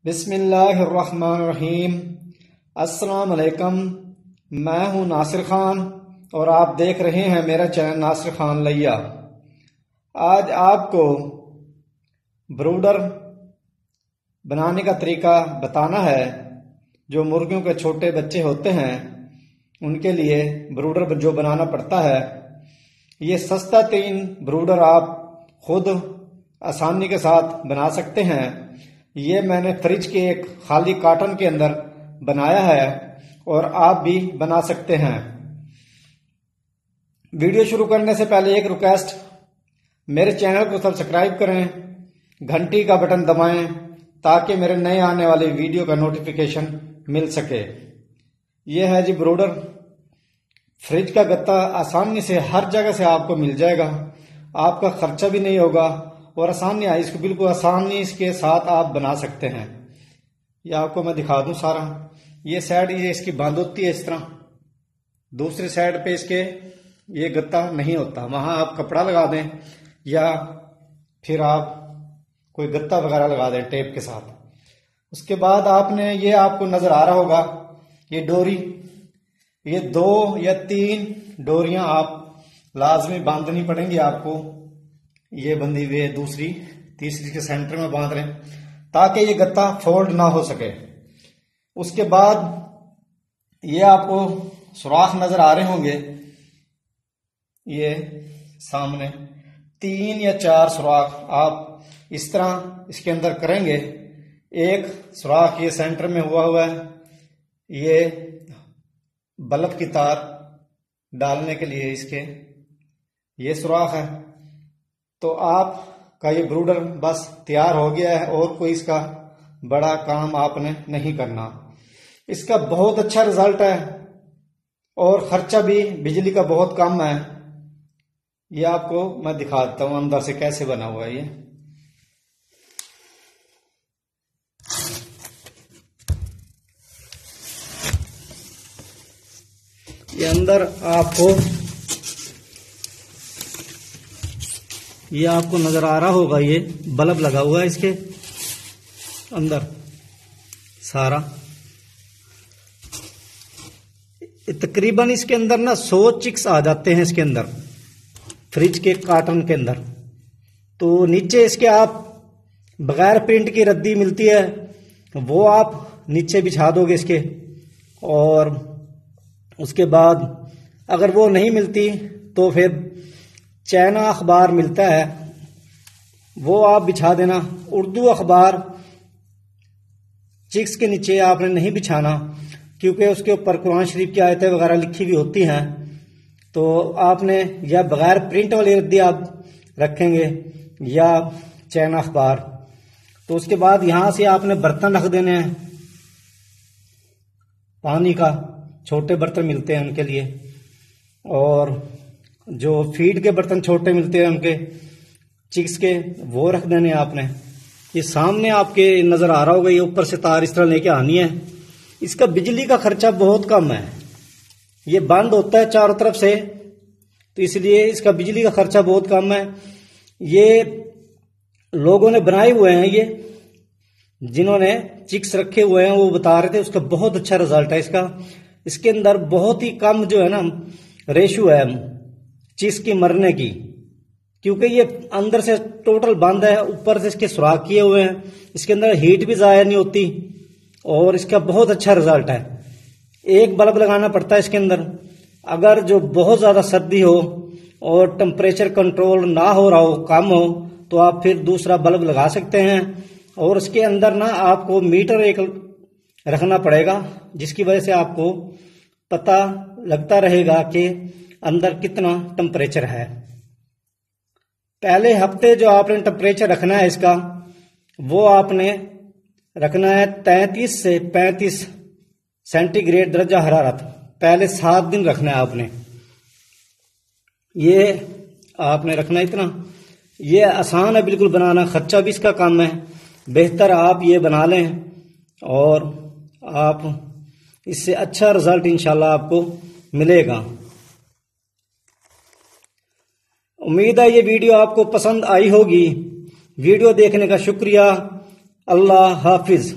बिस्मिल्लाहिर्रहमानिर्रहीम। अस्सलाम वालेकुम। मैं हूं नासिर खान और आप देख रहे हैं मेरा चैनल नासिर खान लैया। आज आपको ब्रूडर बनाने का तरीका बताना है। जो मुर्गियों के छोटे बच्चे होते हैं उनके लिए ब्रूडर जो बनाना पड़ता है, ये सस्ता तरीन ब्रूडर आप खुद आसानी के साथ बना सकते हैं। ये मैंने फ्रिज के एक खाली कार्टन के अंदर बनाया है और आप भी बना सकते हैं। वीडियो शुरू करने से पहले एक रिक्वेस्ट, मेरे चैनल को सब्सक्राइब करें, घंटी का बटन दबाएं ताकि मेरे नए आने वाले वीडियो का नोटिफिकेशन मिल सके। यह है जी ब्रूडर। फ्रिज का गत्ता आसानी से हर जगह से आपको मिल जाएगा, आपका खर्चा भी नहीं होगा और आसानी है, इसको बिल्कुल आसानी के साथ आप बना सकते हैं। ये आपको मैं दिखा दूं सारा। ये साइड ये इसकी बंद होती है इस तरह, दूसरी साइड पे इसके ये गत्ता नहीं होता। वहां आप कपड़ा लगा दें या फिर आप कोई गत्ता वगैरह लगा दें टेप के साथ। उसके बाद आपने ये आपको नजर आ रहा होगा ये डोरी, ये 2 या 3 डोरियां आप लाजमी बांधनी पड़ेंगी आपको। ये बंधी हुई है, दूसरी तीसरी के सेंटर में बांध रहे हैं ताकि ये गत्ता फोल्ड ना हो सके। उसके बाद ये आपको सुराख नजर आ रहे होंगे, ये सामने 3 या 4 सुराख आप इस तरह इसके अंदर करेंगे। एक सुराख ये सेंटर में हुआ है, ये बल्ब की तार डालने के लिए इसके ये सुराख है। तो आपका ये ब्रूडर बस तैयार हो गया है और कोई इसका बड़ा काम आपने नहीं करना। इसका बहुत अच्छा रिजल्ट है और खर्चा भी बिजली का बहुत कम है। ये आपको मैं दिखा देता हूं अंदर से कैसे बना हुआ है। ये अंदर आपको नजर आ रहा होगा, ये बल्ब लगा हुआ है इसके अंदर सारा। तकरीबन इसके अंदर ना 100 चिक्स आ जाते हैं इसके अंदर, फ्रिज के कार्टन के अंदर। तो नीचे इसके आप बगैर प्रिंट की रद्दी मिलती है, वो आप नीचे बिछा दोगे इसके। और उसके बाद अगर वो नहीं मिलती तो फिर चाइना अखबार मिलता है, वो आप बिछा देना। उर्दू अखबार चिक्स के नीचे आपने नहीं बिछाना, क्योंकि उसके ऊपर कुरान शरीफ की आयतें वगैरह लिखी हुई होती हैं। तो आपने या बगैर प्रिंट वाली रद्दी आप रखेंगे या चाइना अखबार। तो उसके बाद यहां से आपने बर्तन रख देने हैं, पानी का छोटे बर्तन मिलते हैं उनके लिए, और जो फीड के बर्तन छोटे मिलते हैं उनके चिक्स के, वो रख देने आपने। ये सामने आपके नजर आ रहा होगा, ये ऊपर से तार इस तरह लेके आनी है। इसका बिजली का खर्चा बहुत कम है, ये बंद होता है चारों तरफ से, तो इसलिए इसका बिजली का खर्चा बहुत कम है। ये लोगों ने बनाए हुए हैं, ये जिन्होंने चिक्स रखे हुए हैं वो बता रहे थे उसका बहुत अच्छा रिजल्ट है इसका। इसके अंदर बहुत ही कम जो है ना रेशो है चिक्स की मरने की, क्योंकि ये अंदर से टोटल बंद है, ऊपर से इसके सुराख किए हुए हैं। इसके अंदर हीट भी जाया नहीं होती और इसका बहुत अच्छा रिजल्ट है। एक बल्ब लगाना पड़ता है इसके अंदर। अगर जो बहुत ज्यादा सर्दी हो और टेम्परेचर कंट्रोल ना हो रहा हो, कम हो, तो आप फिर दूसरा बल्ब लगा सकते हैं। और इसके अंदर ना आपको मीटर एक रखना पड़ेगा, जिसकी वजह से आपको पता लगता रहेगा कि अंदर कितना टेम्परेचर है। पहले हफ्ते जो आपने टेम्परेचर रखना है इसका, वो आपने रखना है 33 से 35 सेंटीग्रेड दर्जा हरारत। पहले 7 दिन रखना है आपने, ये आपने रखना इतना। ये आसान है बिल्कुल बनाना, खर्चा भी इसका कम है। बेहतर आप ये बना लें और आप इससे अच्छा रिजल्ट इंशाल्लाह आपको मिलेगा। उम्मीद है ये वीडियो आपको पसंद आई होगी। वीडियो देखने का शुक्रिया। अल्लाह हाफिज।